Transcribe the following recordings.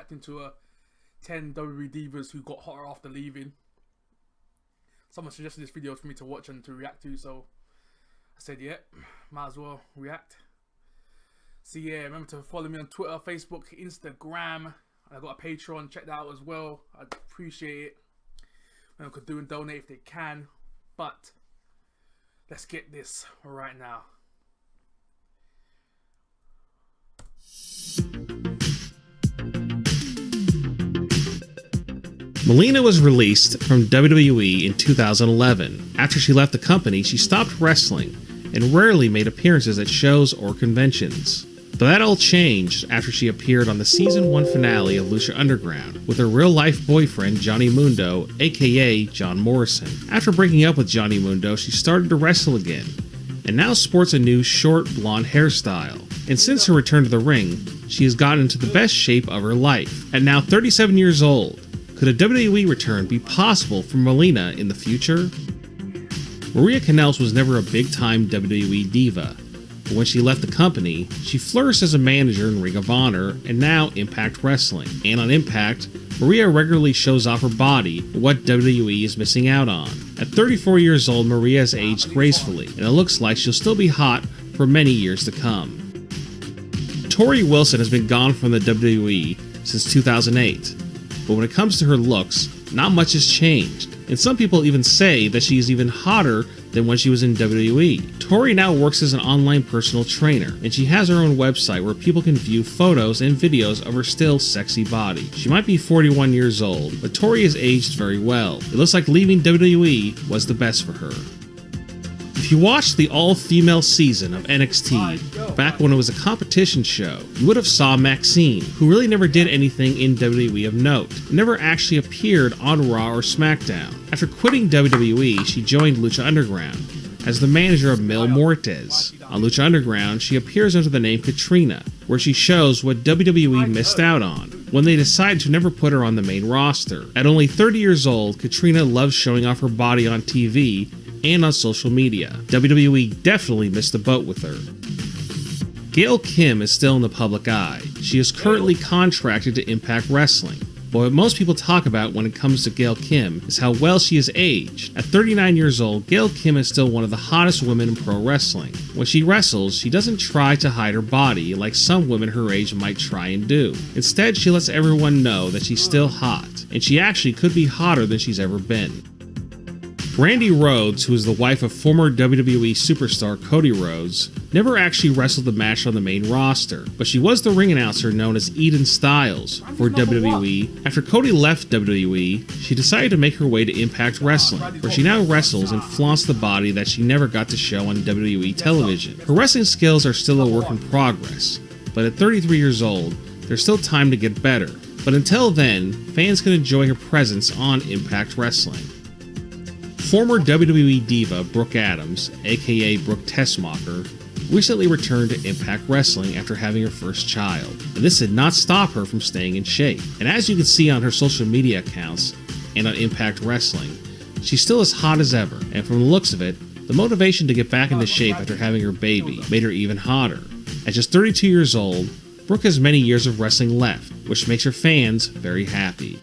reacting to 10 WWE divas who got hotter after leaving. Someone suggested this video for me to watch and to react to, so I said, yeah, might as well react. So yeah, remember to follow me on Twitter, Facebook, Instagram. I got a Patreon, check that out as well. I'd appreciate it. Anyone could do and donate if they can. But let's get this right now. Molina was released from WWE in 2011. After she left the company, she stopped wrestling and rarely made appearances at shows or conventions. But that all changed after she appeared on the season 1 finale of Lucha Underground with her real-life boyfriend Johnny Mundo, aka John Morrison. After breaking up with Johnny Mundo, she started to wrestle again, and now sports a new short blonde hairstyle. And since her return to the ring, she has gotten into the best shape of her life. At now 37 years old, could a WWE return be possible for Molina in the future? Maria Kanellis was never a big-time WWE diva, but when she left the company, she flourished as a manager in Ring of Honor and now Impact Wrestling. And on Impact, Maria regularly shows off her body, what WWE is missing out on. At 34 years old, Maria has aged gracefully, and it looks like she'll still be hot for many years to come. Tori Wilson has been gone from the WWE since 2008, but when it comes to her looks, not much has changed, and some people even say that she is even hotter than when she was in WWE. Tori now works as an online personal trainer, and she has her own website where people can view photos and videos of her still sexy body. She might be 41 years old, but Tori has aged very well. It looks like leaving WWE was the best for her. If you watched the all-female season of NXT back when it was a competition show, you would have saw Maxine, who really never did anything in WWE of note, and never actually appeared on Raw or SmackDown. After quitting WWE, she joined Lucha Underground as the manager of Mil Muertes. On Lucha Underground, she appears under the name Katrina, where she shows what WWE missed out on when they decided to never put her on the main roster. At only 30 years old, Katrina loves showing off her body on TV and on social media. WWE definitely missed the boat with her. Gail Kim is still in the public eye. She is currently contracted to Impact Wrestling. But what most people talk about when it comes to Gail Kim is how well she has aged. At 39 years old, Gail Kim is still one of the hottest women in pro wrestling. When she wrestles, she doesn't try to hide her body like some women her age might try and do. Instead, she lets everyone know that she's still hot, and she actually could be hotter than she's ever been. Brandi Rhodes, who is the wife of former WWE superstar Cody Rhodes, never actually wrestled a match on the main roster, but she was the ring announcer known as Eden Styles for WWE. After Cody left WWE, she decided to make her way to Impact Wrestling, where she now wrestles and flaunts the body that she never got to show on WWE television. Her wrestling skills are still a work in progress, but at 33 years old, there's still time to get better. But until then, fans can enjoy her presence on Impact Wrestling. Former WWE diva Brooke Adams, aka Brooke Tessmacher, recently returned to Impact Wrestling after having her first child, and this did not stop her from staying in shape. And as you can see on her social media accounts and on Impact Wrestling, she's still as hot as ever, and from the looks of it, the motivation to get back into shape after having her baby made her even hotter. At just 32 years old, Brooke has many years of wrestling left, which makes her fans very happy.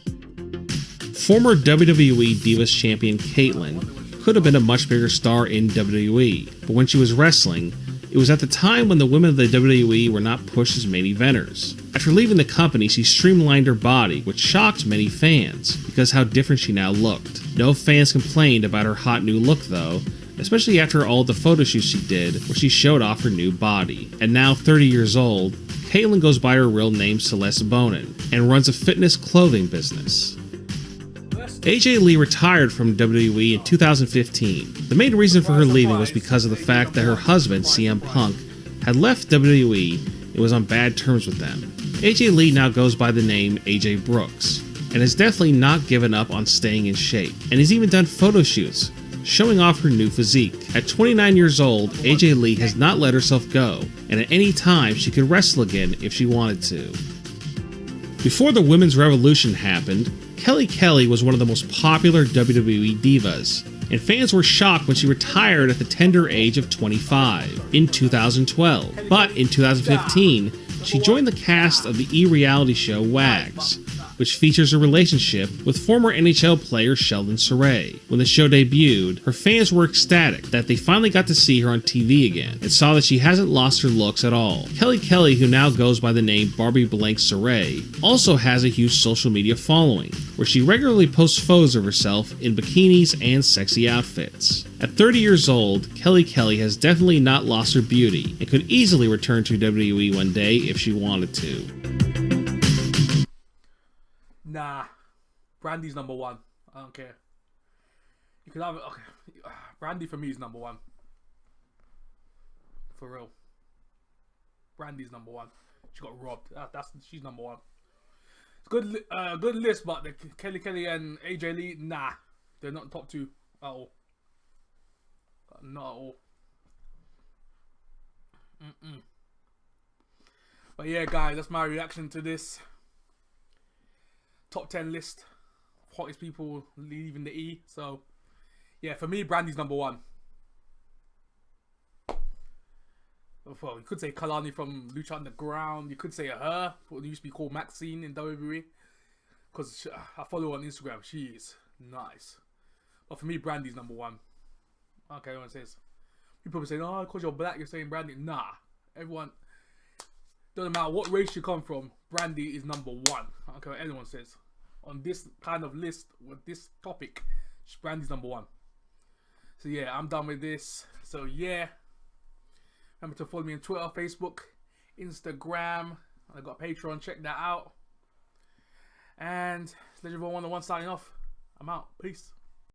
Former WWE Divas Champion Kaitlyn could have been a much bigger star in WWE, but when she was wrestling, it was at the time when the women of the WWE were not pushed as main eventers. After leaving the company, she streamlined her body, which shocked many fans, because how different she now looked. No fans complained about her hot new look though, especially after all the photo shoots she did where she showed off her new body. And now 30 years old, Kaitlyn goes by her real name Celeste Bonin, and runs a fitness clothing business. AJ Lee retired from WWE in 2015. The main reason for her leaving was because of the fact that her husband, CM Punk, had left WWE and was on bad terms with them. AJ Lee now goes by the name AJ Brooks, and has definitely not given up on staying in shape, and has even done photo shoots, showing off her new physique. At 29 years old, AJ Lee has not let herself go, and at any time she could wrestle again if she wanted to. Before the Women's Revolution happened, Kelly was one of the most popular WWE divas, and fans were shocked when she retired at the tender age of 25 in 2012. But in 2015, she joined the cast of the e-reality show Wags, which features a relationship with former NHL player Sheldon Saray. When the show debuted, her fans were ecstatic that they finally got to see her on TV again, and saw that she hasn't lost her looks at all. Kelly, who now goes by the name Barbie Blank Saray, also has a huge social media following, where she regularly posts photos of herself in bikinis and sexy outfits. At 30 years old, Kelly has definitely not lost her beauty, and could easily return to WWE one day if she wanted to. Nah, Brandi's number one. I don't care. You can have it. Okay, Brandi for me is number one. For real. Brandi's number one. She got robbed. She's number one. It's good. Good list, but the Kelly and AJ Lee, nah, they're not top two at all. Not at all. But yeah, guys, that's my reaction to this top 10 list of hottest people leaving the E. So yeah, for me, Brandi's number one. Well, you could say Kalani from Lucha Underground. You could say her, what used to be called Maxine in WWE, because I follow her on Instagram. She is nice. But for me, Brandi's number one. Okay, everyone says. People say, "Oh, because you're black, you're saying Brandi." Nah, everyone. Doesn't matter what race you come from. Brandi is number one. I don't care what anyone says. On this kind of list with this topic, Brandi's number one. So yeah, I'm done with this. So yeah. Remember to follow me on Twitter, Facebook, Instagram. I got Patreon, check that out. And Legend 101 signing off. I'm out. Peace.